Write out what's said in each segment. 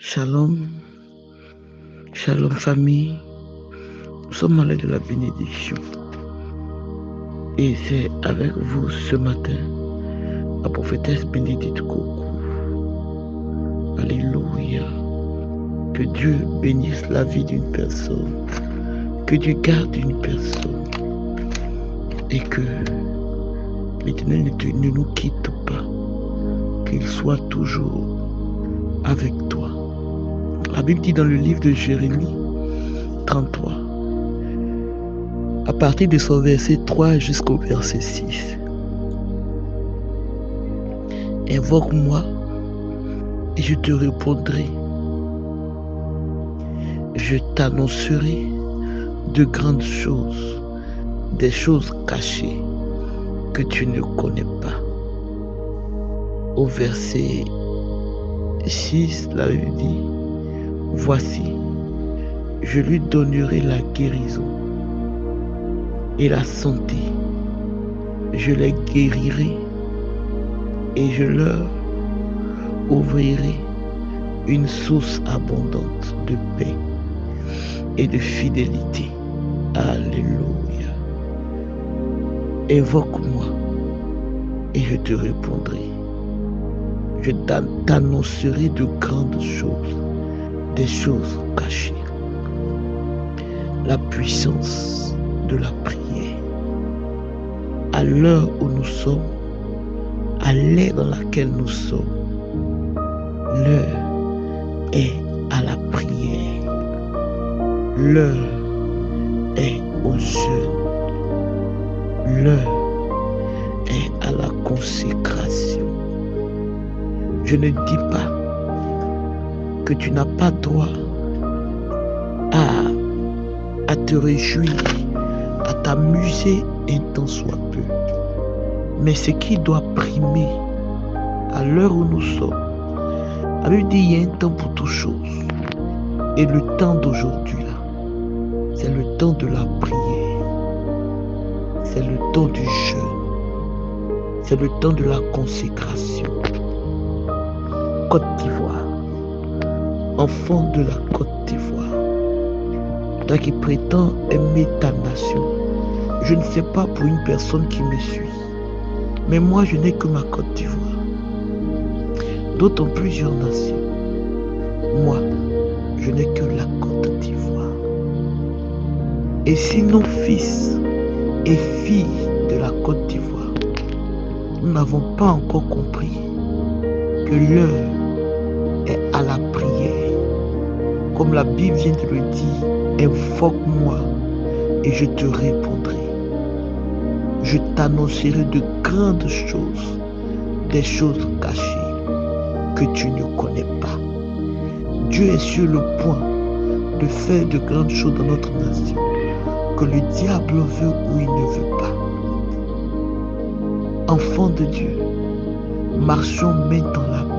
Shalom, shalom famille. Nous sommes à l'aide de la bénédiction. Et c'est avec vous ce matin, la prophétesse Bénédicte Coco. Alléluia. Que Dieu bénisse la vie d'une personne. Que Dieu garde une personne. Et que l'Éternel ne nous quitte pas. Qu'il soit toujours avec toi. La Bible dit dans le livre de Jérémie 33, à partir de son verset 3 jusqu'au verset 6. Invoque-moi et je te répondrai. Je t'annoncerai de grandes choses, des choses cachées que tu ne connais pas. Au verset 6, la Bible dit: voici, je lui donnerai la guérison et la santé. Je les guérirai et je leur ouvrirai une source abondante de paix et de fidélité. Alléluia. Invoque-moi et je te répondrai. Je t'annoncerai de grandes choses, des choses cachées. La puissance de la prière. À l'heure où nous sommes, à l'ère dans laquelle nous sommes, l'heure est à la prière. L'heure est au jeûne. L'heure est à la consécration. Je ne dis pas que tu n'as pas droit à te réjouir, à t'amuser un tant soit peu. Mais ce qui doit primer à l'heure où nous sommes, la Bible dit: il y a un temps pour toutes choses. Et le temps d'aujourd'hui, là, c'est le temps de la prière. C'est le temps du jeûne. C'est le temps de la consécration. Côte d'Ivoire, enfant de la Côte d'Ivoire, toi qui prétends aimer ta nation, je ne sais pas pour une personne qui me suit, mais moi je n'ai que ma Côte d'Ivoire. D'autres ont plusieurs nations. Moi, je n'ai que la Côte d'Ivoire. Et si nos fils et filles de la Côte d'Ivoire, nous n'avons pas encore compris que l'heure est à la prière, comme la Bible vient de le dire: invoque-moi et je te répondrai. Je t'annoncerai de grandes choses, des choses cachées que tu ne connais pas. Dieu est sur le point de faire de grandes choses dans notre nation, que le diable veut ou il ne veut pas. Enfants de Dieu, marchons main dans la main.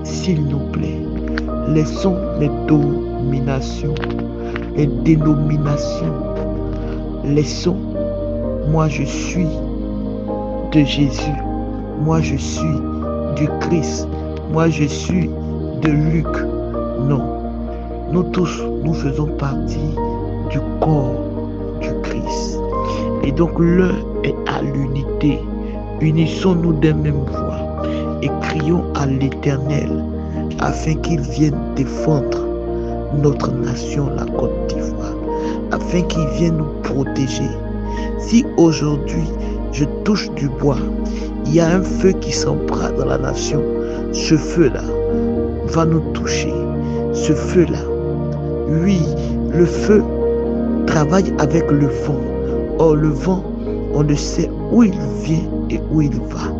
S'il nous plaît, laissons les dominations, les dénominations. Laissons: moi je suis de Jésus, moi je suis du Christ, moi je suis de Luc. Non, nous tous, nous faisons partie du corps du Christ. Et donc l'heure est à l'unité. Unissons-nous des mêmes voix et crions à l'Éternel afin qu'il vienne défendre notre nation, la Côte d'Ivoire, afin qu'il vienne nous protéger. Si aujourd'hui je touche du bois, il y a un feu qui s'embrase dans la nation, ce feu-là va nous toucher. Ce feu-là, oui, le feu travaille avec le vent. Or le vent, on ne sait où il vient et où il va,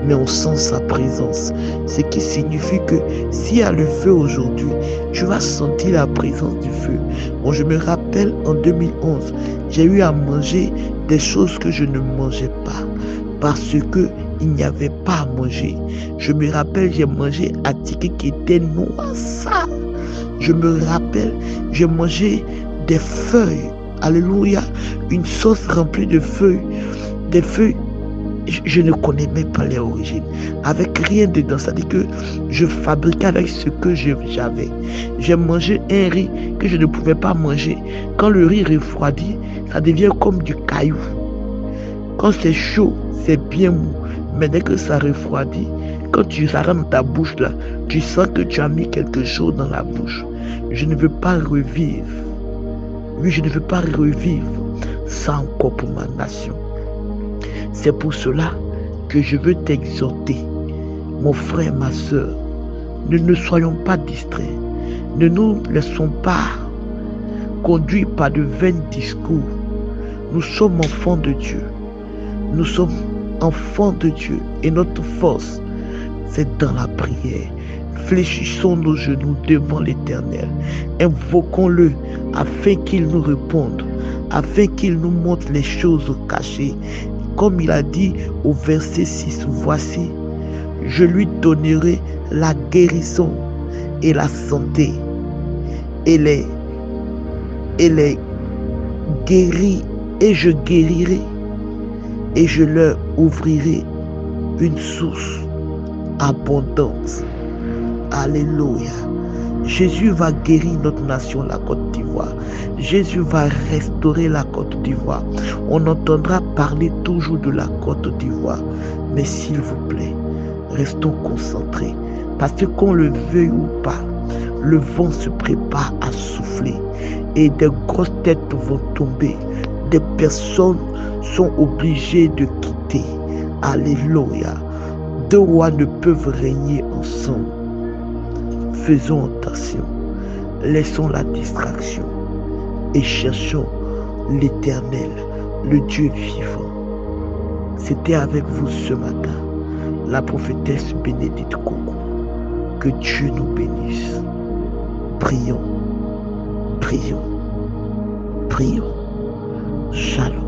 mais on sent sa présence. Ce qui signifie que s'il y a le feu aujourd'hui, tu vas sentir la présence du feu. Bon, je me rappelle en 2011, j'ai eu à manger des choses que je ne mangeais pas parce que il n'y avait pas à manger. Je me rappelle, j'ai mangé un ticket qui était noir. Je me rappelle, j'ai mangé des feuilles. Alléluia, une sauce remplie de feuilles, des feuilles je ne connais même pas les origines. Avec rien dedans. C'est-à-dire que je fabriquais avec ce que j'avais. J'ai mangé un riz que je ne pouvais pas manger. Quand le riz refroidit, ça devient comme du caillou. Quand c'est chaud, c'est bien mou. Mais dès que ça refroidit, quand ça rentre dans ta bouche là, tu sens que tu as mis quelque chose dans la bouche. Je ne veux pas revivre. Oui, je ne veux pas revivre ça encore pour ma nation. C'est pour cela que je veux t'exhorter, mon frère, ma soeur. Ne soyons pas distraits. Ne nous laissons pas conduire par de vains discours. Nous sommes enfants de Dieu. Nous sommes enfants de Dieu et notre force, c'est dans la prière. Fléchissons nos genoux devant l'Éternel. Invoquons-le afin qu'il nous réponde, afin qu'il nous montre les choses cachées. Comme il a dit au verset 6, voici, je lui donnerai la guérison et la santé. Et les guéris et je guérirai et je leur ouvrirai une source abondante. Alléluia. Jésus va guérir notre nation, la Côte d'Ivoire. Jésus va restaurer la Côte d'Ivoire. On entendra parler toujours de la Côte d'Ivoire. Mais s'il vous plaît, restons concentrés. Parce que qu'on le veuille ou pas, le vent se prépare à souffler. Et des grosses têtes vont tomber. Des personnes sont obligées de quitter. Alléluia. Deux rois ne peuvent régner ensemble. Faisons attention, laissons la distraction et cherchons l'Éternel, le Dieu vivant. C'était avec vous ce matin, la prophétesse Bénédicte Koko. Que Dieu nous bénisse. Prions, prions, prions. Shalom.